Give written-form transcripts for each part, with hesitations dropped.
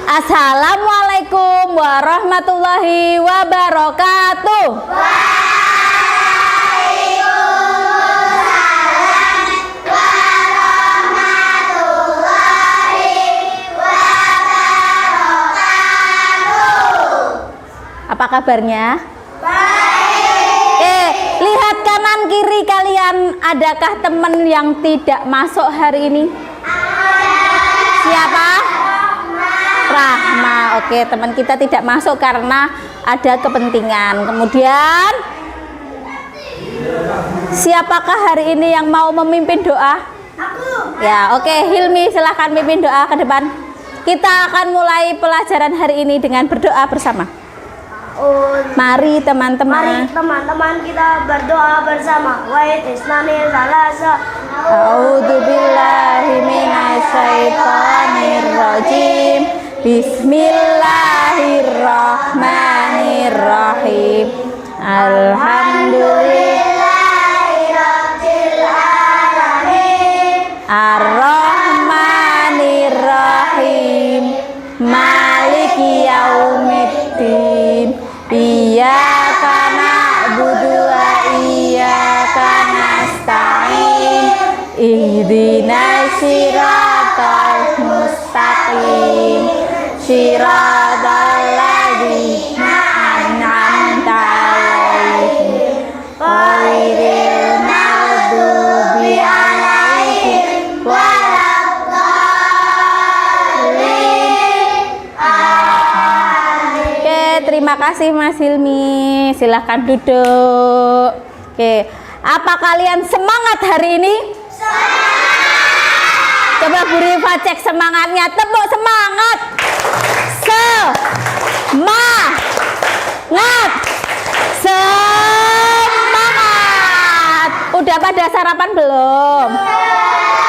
Assalamualaikum warahmatullahi wabarakatuh. Apa kabarnya? Baik. Lihat kanan kiri kalian, adakah teman yang tidak masuk hari ini? Siapa? Rahma. Oke, teman kita tidak masuk karena ada kepentingan. Kemudian siapakah hari ini yang mau memimpin doa? Aku. Ya, oke, Hilmi silahkan mimpin doa ke depan. Kita akan mulai pelajaran hari ini dengan berdoa bersama. Mari teman-teman. Mari teman-teman kita berdoa bersama. Wa isnani salasa. A'udzubillahi minasyaitonirrajim. Bismillahirrahmanirrahim. Alhamdulillahirabbil alamin. Ar-Rahmanirrahim. Maliki yaumiddin. Iyyaka na'budu wa iyyaka nasta'in. Ihdinas siratal mustaqim. Siratal ladzina an'amta 'alaihim ghairil maghdubi 'alaihim waladdallin. Oke, terima kasih Mas Hilmi. Silahkan duduk. Oke, apa kalian semangat hari ini? Coba Bu Rifa cek semangatnya. Tepuk semangat. Semangat. Udah pada sarapan belum?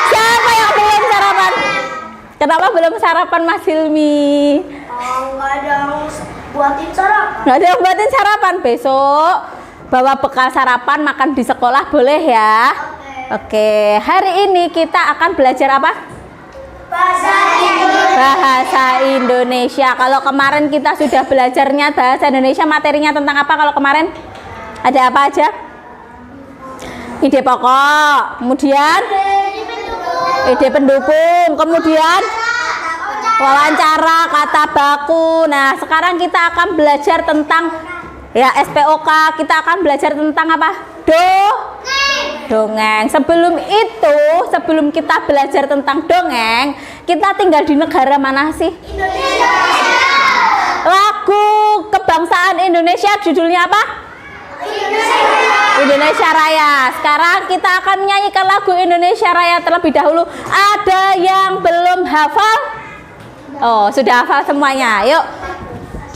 Siapa yang belum sarapan? Kenapa belum sarapan Mas Hilmi? Nggak ada yang buatin sarapan. Nggak ada yang buatin sarapan. Besok bawa bekal sarapan, makan di sekolah boleh ya? Oke, hari ini kita akan belajar apa? Bahasa Indonesia. Kalau kemarin kita sudah belajarnya bahasa Indonesia, materinya tentang apa kalau kemarin? Ada apa aja? Ide pokok, kemudian ide pendukung, kemudian wawancara, kata baku. Nah, sekarang kita akan belajar tentang ya SPOK. Kita akan belajar tentang apa? Dongeng. Sebelum itu, sebelum kita belajar tentang dongeng, kita tinggal di negara mana sih? Indonesia. Lagu kebangsaan Indonesia judulnya apa? Indonesia Raya. Sekarang kita akan menyanyikan lagu Indonesia Raya terlebih dahulu. Ada yang belum hafal? Oh, sudah hafal semuanya. Yuk,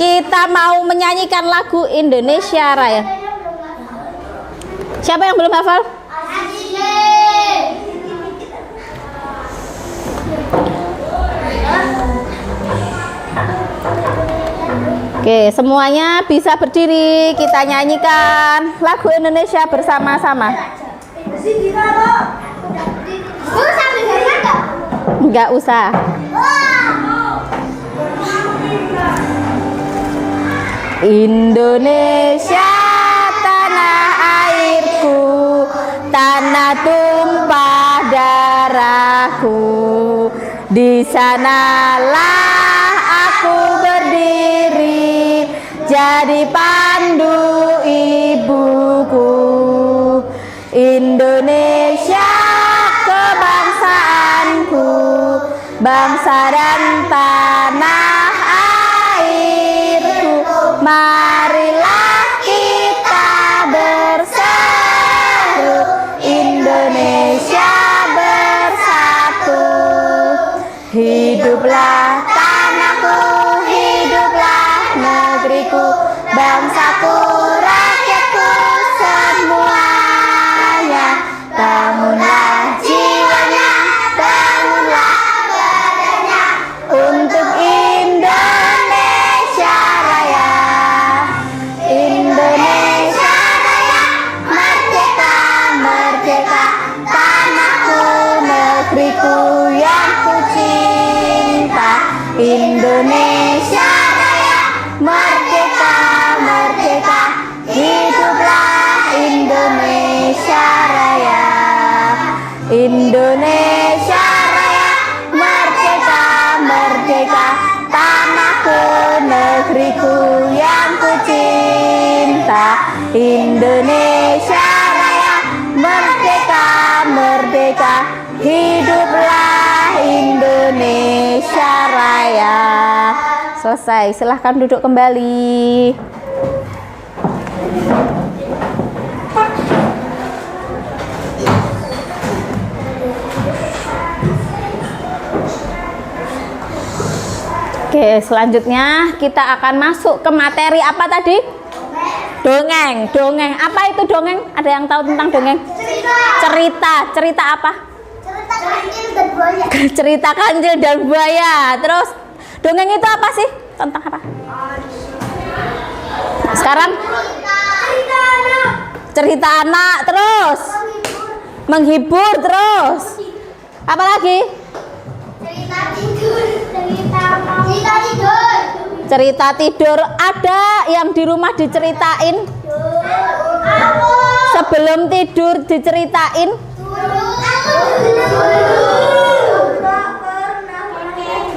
kita mau menyanyikan lagu Indonesia Raya. Siapa yang belum hafal? Oke, semuanya bisa berdiri. Kita nyanyikan lagu Indonesia bersama-sama. Enggak usah. Indonesia tanah airku, tanah tumpah darahku. Di sanalah aku berdiri, jadi pandu ibuku. Indonesia kebangsaanku, bangsa dan tanah airku. Marilah kita berseru, Indonesia bersatu. Hiduplah tanahku, hiduplah negeriku, bangsaku, rakyatku semuanya. Bangunlah jiwanya, bangunlah badannya, untuk Indonesia Raya. Indonesia Raya, merdeka, merdeka, tanahku, negeriku yang ku cinta. Indonesia negeriku yang ku cinta, Indonesia Raya, merdeka, merdeka, hiduplah Indonesia Raya. Selesai, silahkan duduk kembali. Oke, selanjutnya kita akan masuk ke materi apa tadi? Dongeng. Dongeng. Apa itu dongeng? Ada yang tahu tentang dongeng? Cerita. Cerita apa? Cerita kancil dan buaya. Cerita kancil dan buaya. Terus dongeng itu apa sih? Tentang apa? Sekarang Cerita anak. cerita anak, terus menghibur, terus apa lagi? Cerita tidur. Cerita tidur. Cerita tidur. Ada yang di rumah diceritain? Aku. Sebelum tidur diceritain?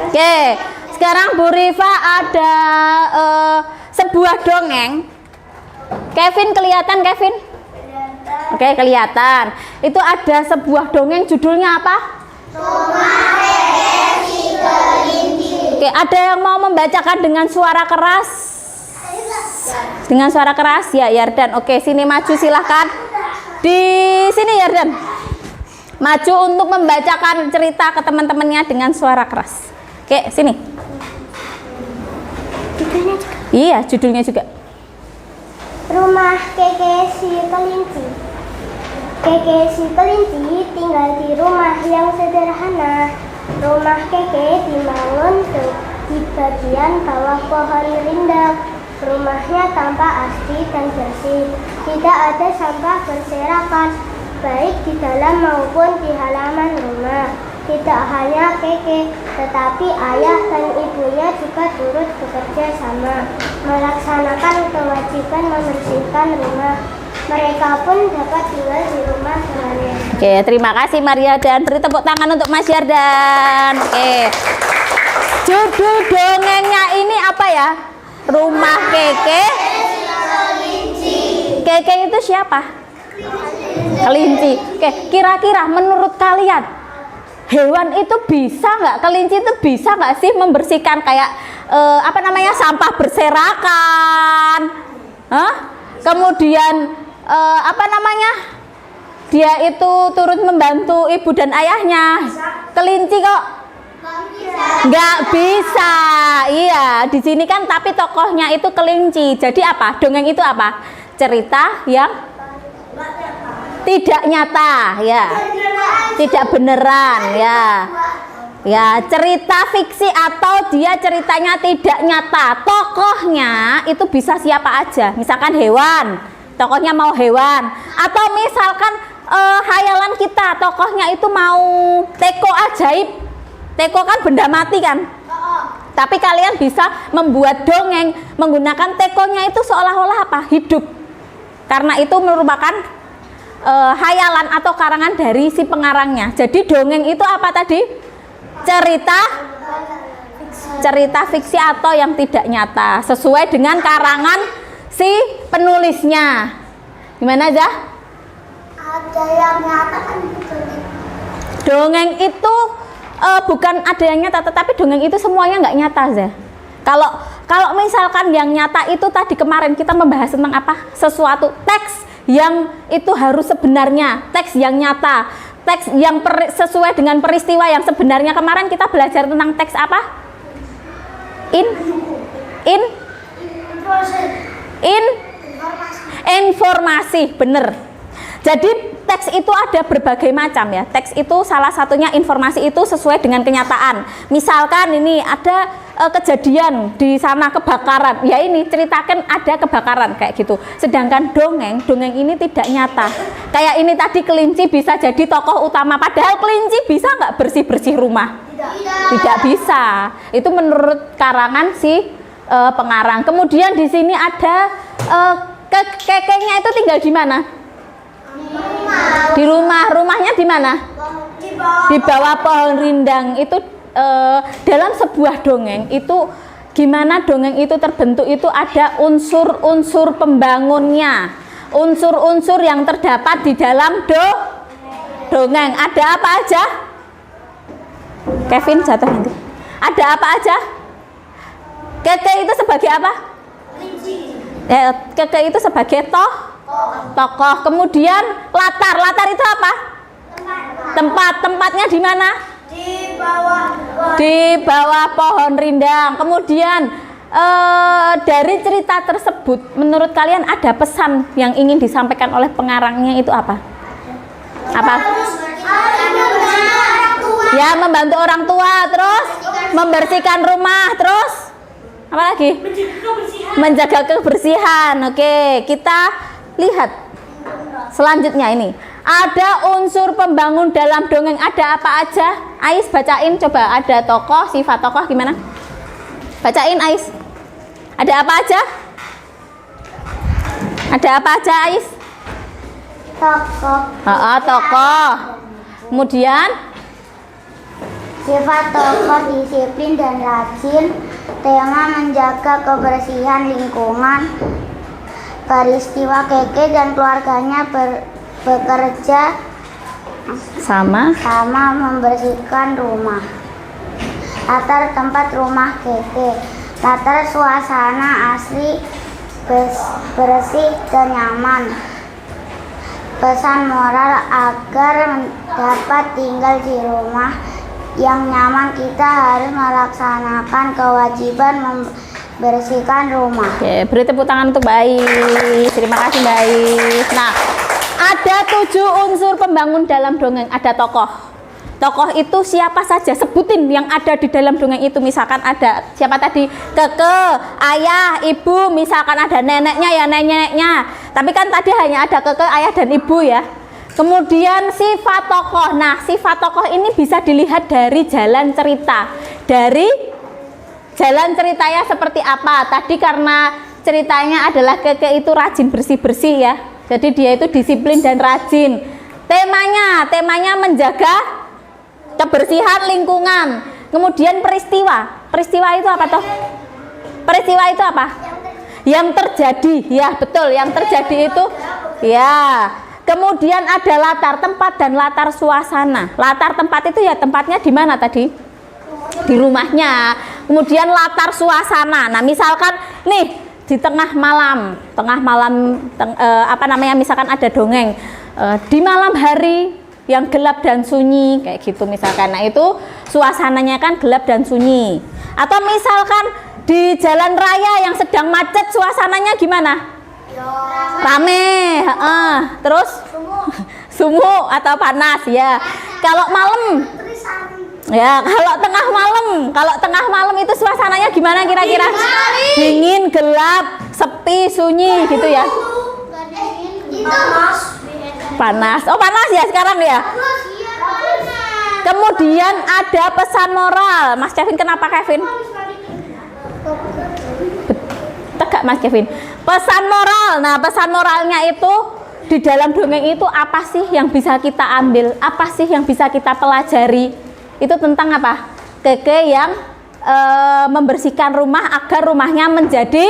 Oke, sekarang Bu Rifa ada sebuah dongeng. Kevin kelihatan, Kevin? Oke, kelihatan. Itu ada sebuah dongeng, judulnya apa? Oke, ada yang mau membacakan dengan suara keras? Dengan suara keras ya, Yardan. Oke, sini maju silahkan. Di sini Yardan. Maju untuk membacakan cerita ke teman-temannya dengan suara keras. Oke, sini. Iya, judulnya juga. Rumah Keke si kelinci. Keke si kelinci tinggal di rumah yang sederhana. Rumah Keke dibangun di bagian bawah pohon rindang. Rumahnya tampak asri dan bersih. Tidak ada sampah berserakan, baik di dalam maupun di halaman rumah. Tidak hanya Keke, tetapi ayah dan ibunya juga turut bekerja sama, melaksanakan kewajiban membersihkan rumah. Mereka pun dapat tinggal di rumah temannya. Oke, terima kasih Maria dan beri tepuk tangan untuk Mas Yardan. Oke. Judul dongengnya ini apa ya? Rumah Keke. Keke itu siapa? Kelinci. Oke, kira-kira menurut kalian hewan itu bisa nggak? Kelinci itu bisa nggak sih membersihkan kayak sampah berserakan? Hah? Kemudian dia itu turut membantu ibu dan ayahnya. Kelinci kok nggak bisa. Iya, di sini kan tapi tokohnya itu kelinci. Jadi apa? Dongeng itu apa? Cerita yang tidak nyata, ya. Tidak beneran, ya. Ya, cerita fiksi atau dia ceritanya tidak nyata. Tokohnya itu bisa siapa aja. Misalkan hewan, tokohnya mau hewan. Atau misalkan hayalan kita, tokohnya itu mau teko ajaib. Teko kan benda mati kan. Tapi kalian bisa membuat dongeng menggunakan tekonya itu seolah-olah apa? Hidup. Karena itu merupakan hayalan atau karangan dari si pengarangnya. Jadi dongeng itu apa tadi? Cerita fiksi atau yang tidak nyata sesuai dengan karangan si penulisnya. Gimana aja? Ada yang nyata kan gitu. Dongeng itu bukan ada yang nyata, tetapi dongeng itu semuanya nggak nyata aja. Kalau misalkan yang nyata itu tadi kemarin kita membahas tentang apa? Sesuatu teks yang itu harus sebenarnya, teks yang nyata, teks yang sesuai dengan peristiwa yang sebenarnya. Kemarin kita belajar tentang teks apa? Informasi, bener. Jadi teks itu ada berbagai macam ya. Teks itu salah satunya informasi itu sesuai dengan kenyataan. Misalkan ini ada kejadian di sana kebakaran. Ya ini ceritakan ada kebakaran kayak gitu. Sedangkan dongeng ini tidak nyata. Kayak ini tadi kelinci bisa jadi tokoh utama. Padahal kelinci bisa nggak bersih-bersih rumah? Tidak bisa. Itu menurut karangan si pengarang. Kemudian di sini ada kekenya itu tinggal di mana? Di rumah. Rumahnya di mana? Di bawah pohon rindang. Itu dalam sebuah dongeng itu gimana dongeng itu terbentuk itu ada unsur-unsur pembangunnya, unsur-unsur yang terdapat di dalam dongeng. Ada apa aja? Kevin jatuh nanti. Ada apa aja? Keke itu sebagai apa? Keke itu sebagai tokoh. Kemudian latar itu apa? Tempatnya di mana? Di bawah pohon rindang. Kemudian dari cerita tersebut, menurut kalian ada pesan yang ingin disampaikan oleh pengarangnya itu apa? Apa? Ya, membantu orang tua, terus membersihkan rumah, terus apa lagi? Menjaga kebersihan. Oke, kita lihat selanjutnya ini. Ada unsur pembangun dalam dongeng, ada apa aja? Ais bacain coba, ada tokoh, sifat tokoh gimana? Bacain Ais. Ada apa aja? Ada apa aja Ais? Tokoh. Kemudian sifat tokoh disiplin dan rajin, tema menjaga kebersihan lingkungan, peristiwa Keke dan keluarganya bekerja sama membersihkan rumah. Latar tempat rumah Keke, latar suasana asli bersih dan nyaman. Pesan moral agar dapat tinggal di rumah yang nyaman, kita harus melaksanakan kewajiban membersihkan rumah. Oke, beri tepuk tangan untuk Mbak Ais. Terima kasih Mbak Ais. Nah, ada 7 unsur pembangun dalam dongeng. Ada tokoh. Tokoh itu siapa saja? Sebutin yang ada di dalam dongeng itu. Misalkan ada siapa tadi? Keke, ayah, ibu. Misalkan ada neneknya ya neneknya. Tapi kan tadi hanya ada keke, ayah dan ibu ya. Kemudian sifat tokoh. Nah, sifat tokoh ini bisa dilihat dari jalan cerita. Dari jalan ceritanya seperti apa? Tadi karena ceritanya adalah Keke itu rajin bersih-bersih ya. Jadi dia itu disiplin dan rajin. Temanya menjaga kebersihan lingkungan. Kemudian peristiwa. Peristiwa itu apa toh? Peristiwa itu apa? Yang terjadi. Ya, betul. Yang terjadi itu ya. Kemudian ada latar tempat dan latar suasana. Latar tempat itu ya tempatnya di mana tadi? Di rumahnya. Kemudian latar suasana. Nah, misalkan nih di tengah malam, misalkan ada dongeng di malam hari yang gelap dan sunyi kayak gitu misalkan. Nah, itu suasananya kan gelap dan sunyi. Atau misalkan di jalan raya yang sedang macet, suasananya gimana? Rame, terus sumuk atau panas ya. Kalau malam, ya kalau tengah malam itu suasananya gimana kira-kira? Dingin, gelap, sepi, sunyi gitu ya. Panas. Oh panas ya sekarang ya. Kemudian ada pesan moral. Mas Kevin, kenapa Kevin? Tegak Mas Kevin. Pesan moral. Nah, pesan moralnya itu di dalam dongeng itu apa sih yang bisa kita ambil? Apa sih yang bisa kita pelajari? Itu tentang apa? Keke yang membersihkan rumah agar rumahnya menjadi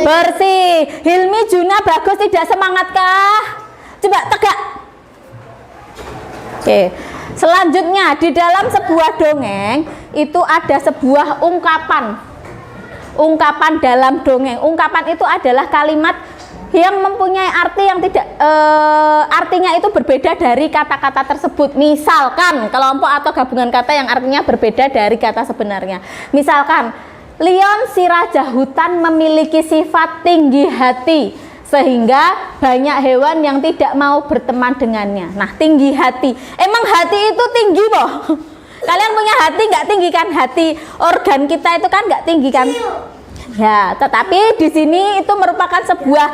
bersih. Hilmi, Juna, Bagus tidak semangatkah? Coba tegak. Oke. Selanjutnya di dalam sebuah dongeng itu ada sebuah ungkapan. Ungkapan dalam dongeng. Ungkapan itu adalah kalimat yang mempunyai arti yang tidak artinya itu berbeda dari kata-kata tersebut. Misalkan kelompok atau gabungan kata yang artinya berbeda dari kata sebenarnya. Misalkan Leon si raja hutan memiliki sifat tinggi hati sehingga banyak hewan yang tidak mau berteman dengannya. Nah, tinggi hati. Emang hati itu tinggi boh? Kalian punya hati nggak tinggi kan? Hati organ kita itu kan nggak tinggi kan? Ya, tetapi di sini itu merupakan sebuah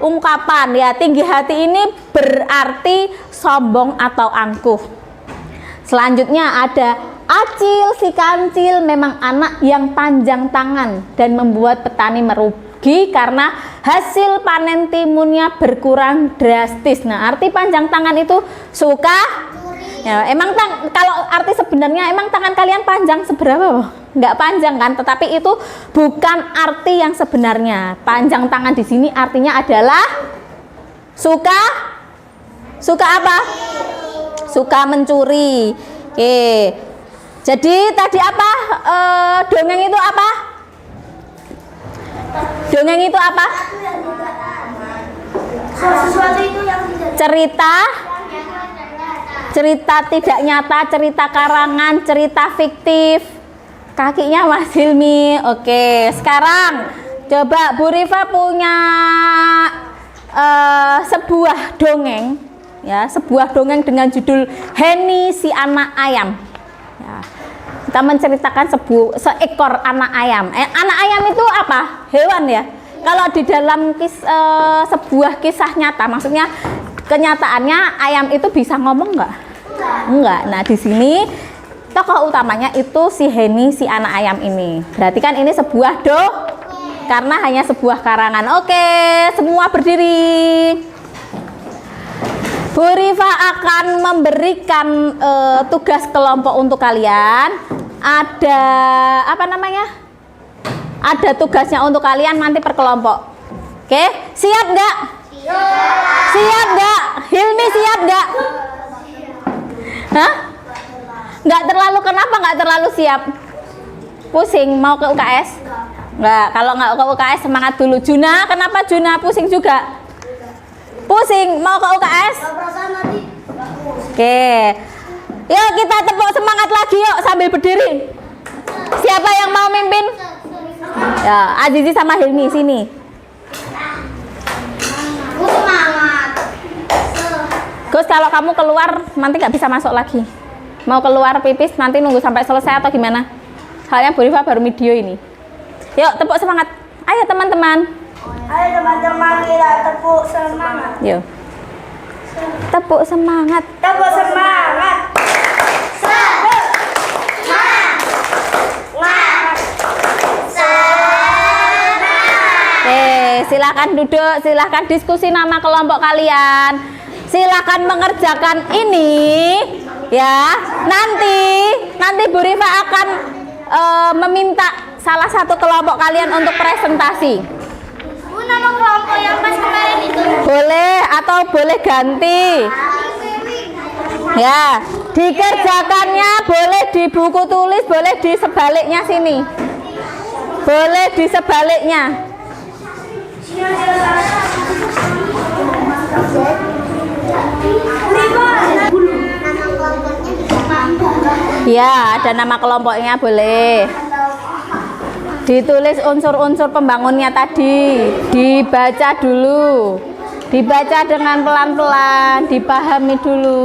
ungkapan ya. Tinggi hati ini berarti sombong atau angkuh. Selanjutnya ada Acil si kancil memang anak yang panjang tangan dan membuat petani merugi karena hasil panen timunnya berkurang drastis. Nah, arti panjang tangan itu suka ya, emang kalau arti sebenarnya emang tangan kalian panjang seberapa? Nggak panjang kan? Tetapi itu bukan arti yang sebenarnya. Panjang tangan di sini artinya adalah suka apa? Suka mencuri. Oke. Jadi tadi apa? Dongeng itu apa? Dongeng itu apa? Sesuatu itu yang tidak cerita tidak nyata, cerita karangan, cerita fiktif. Kakinya Mas Hilmi. Oke, sekarang coba Bu Rifa punya sebuah dongeng, ya, sebuah dongeng dengan judul Henny si anak ayam. Ya, kita menceritakan seekor anak ayam. Anak ayam itu apa? Hewan ya. Kalau di dalam sebuah kisah nyata, maksudnya kenyataannya ayam itu bisa ngomong nggak? Enggak. Nah, di sini tokoh utamanya itu si Henny si anak ayam ini. Berarti kan ini sebuah karena hanya sebuah karangan. Oke, semua berdiri. Bu Rifa akan memberikan tugas kelompok untuk kalian. Ada apa namanya? Ada tugasnya untuk kalian nanti per kelompok. Oke, siap nggak? Siap nggak? Hilmi siap nggak? Hah? Nggak terlalu, kenapa nggak terlalu siap? Pusing mau ke UKS? Nggak, kalau nggak ke UKS semangat dulu. Juna, kenapa Juna pusing juga? Pusing mau ke UKS? Oke, yuk kita tepuk semangat lagi yuk sambil berdiri. Siapa yang mau mimpin? Ya, Azizi sama Hilmi sini. Gus, kalau kamu keluar nanti nggak bisa masuk lagi. Mau keluar pipis nanti nunggu sampai selesai atau gimana? Soalnya Bu Rifa baru video ini. Yuk tepuk semangat. Ayo teman-teman. Ayo teman-teman kita tepuk semangat. Yuk. Tepuk semangat. Tepuk semangat. Silahkan duduk, silahkan diskusi nama kelompok kalian. Silahkan mengerjakan ini, ya. Nanti Bu Rifa akan meminta salah satu kelompok kalian untuk presentasi. Bu, nama kelompok yang pas kemarin itu. Boleh atau boleh ganti. Ya, dikerjakannya boleh di buku tulis, boleh di sebaliknya sini. Boleh di sebaliknya. Ya, ada nama kelompoknya boleh. Ditulis unsur-unsur pembangunnya tadi, dibaca dulu. Dibaca dengan pelan-pelan, dipahami dulu.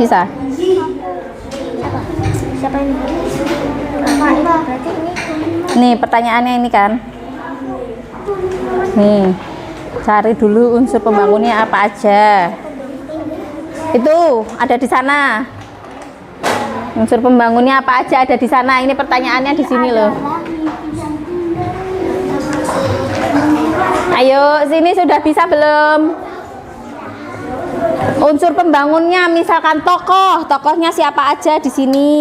Bisa? Siapa ini? Nih pertanyaannya ini kan. Nih, cari dulu unsur pembangunnya apa aja. Itu ada di sana. Unsur pembangunnya apa aja ada di sana. Ini pertanyaannya di sini loh. Ayo, sini sudah bisa belum? Unsur pembangunnya misalkan tokohnya siapa aja di sini.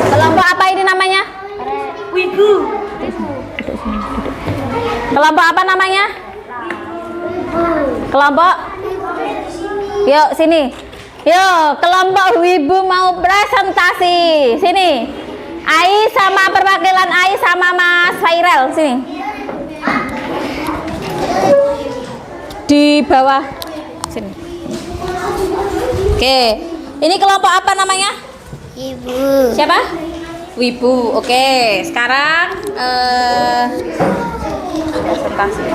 Kelompok apa ini namanya? Wibu. Kelompok apa namanya? Kelompok? Yuk sini. Yuk, kelompok Wibu mau presentasi. Sini. Ai sama perwakilan Ai sama Mas Fairel sini. Di bawah sini. Oke. Ini kelompok apa namanya? Ibu. Siapa? Wibu. Oke, sekarang presentasi.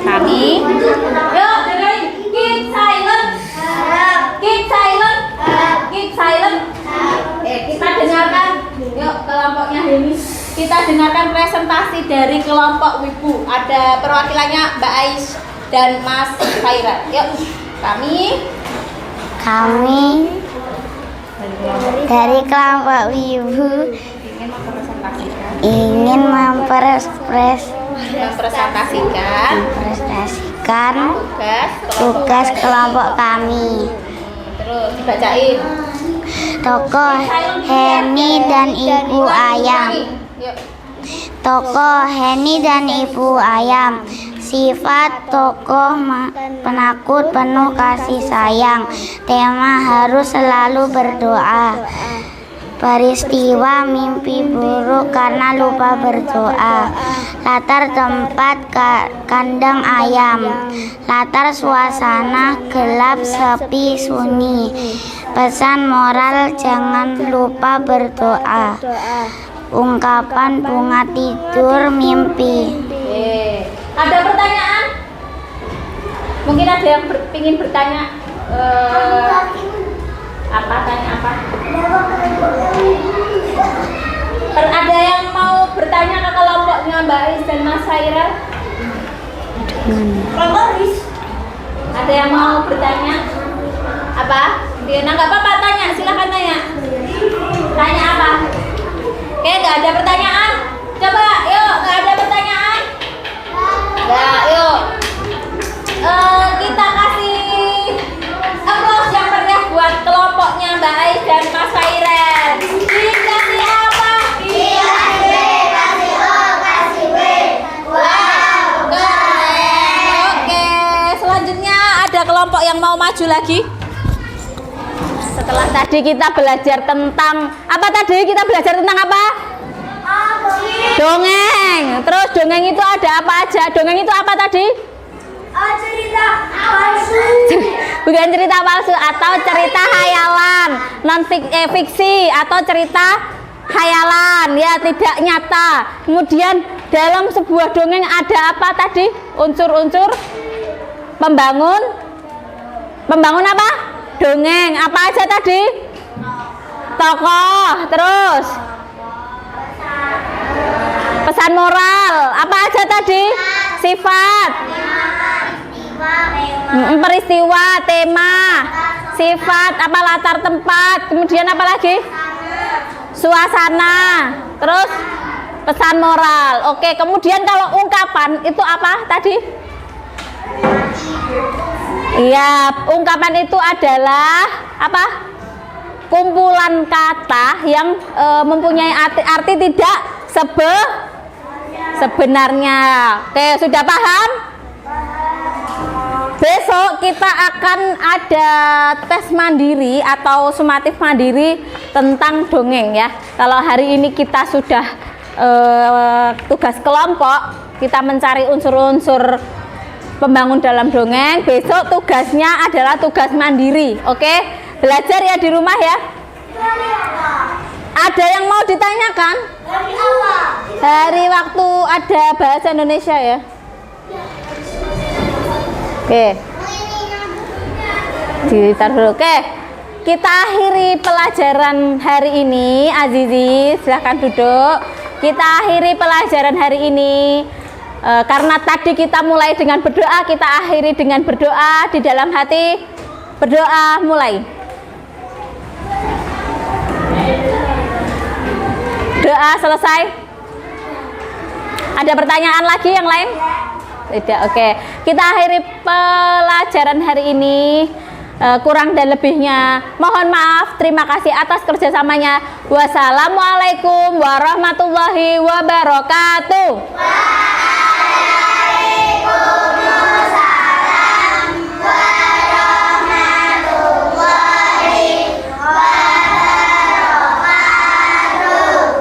Kami yuk dengerin. Keep silent. Keep silent. Keep silent. Kita dengarkan. Yuk kelompoknya ini. Kita dengarkan presentasi dari kelompok Wibu. Ada perwakilannya Mbak Ais dan Mas Khaira. Yuk, kami Kami dari kelompok Wibu ingin mempresentasikan tugas kelompok kami. Terus dibacain. Tokoh Heni dan Ibu Ayam. Yuk. Tokoh Heni dan Ibu Ayam. Sifat tokoh penakut penuh kasih sayang. Tema harus selalu berdoa. Peristiwa mimpi buruk karena lupa berdoa. Latar tempat kandang ayam. Latar suasana gelap sepi sunyi. Pesan moral jangan lupa berdoa. Ungkapan bunga tidur mimpi. Ada pertanyaan? Mungkin ada yang ingin bertanya. Apa tanya apa? Ada yang mau bertanya ke kelompoknya Mbak Is dan Mas Saira? Ada yang mau bertanya? Apa? Nah, nggak apa-apa, tanya, silahkan tanya. Tanya apa? Oke, nggak ada pertanyaan? Coba, yuk, nggak ada pertanyaan? Nggak, yuk. Kita kasih applause yang meriah buat kelompoknya Mbak Ais dan Mas Fairen. Dikasih apa? Kasih O, kasih B. Wow, keren. Oke, selanjutnya ada kelompok yang mau maju lagi. Setelah tadi kita belajar tentang apa tadi? Kita belajar tentang apa? Dongeng. Terus dongeng itu ada apa aja? Dongeng itu apa tadi? Cerita palsu. Bukan cerita palsu atau cerita hayalan, non fiksi atau cerita hayalan, ya tidak nyata. Kemudian dalam sebuah dongeng ada apa tadi? Unsur-unsur pembangun apa? Dongeng. Apa aja tadi? Tokoh, terus pesan moral. Apa aja tadi? Sifat, peristiwa, tema, sifat, apa latar tempat, kemudian apa lagi? Suasana, terus pesan moral. Oke, kemudian kalau ungkapan itu apa tadi? Iya, ungkapan itu adalah apa? Kumpulan kata yang mempunyai arti tidak sebenarnya. Oke, sudah paham? Besok kita akan ada tes mandiri atau sumatif mandiri tentang dongeng ya. Kalau hari ini kita sudah tugas kelompok, kita mencari unsur-unsur pembangun dalam dongeng. Besok tugasnya adalah tugas mandiri. Oke, belajar ya di rumah ya. Ada yang mau ditanyakan? Hari waktu ada bahasa Indonesia ya. Oke. Ditaruh dulu. Oke. Kita akhiri pelajaran hari ini. Azizi, silahkan duduk. Kita akhiri pelajaran hari ini. Karena tadi kita mulai dengan berdoa, kita akhiri dengan berdoa di dalam hati. Berdoa mulai. Doa selesai. Ada pertanyaan lagi yang lain? Tidak, oke. Kita akhiri pelajaran hari ini. Kurang dan lebihnya mohon maaf. Terima kasih atas kerjasamanya. Wassalamualaikum warahmatullahi wabarakatuh.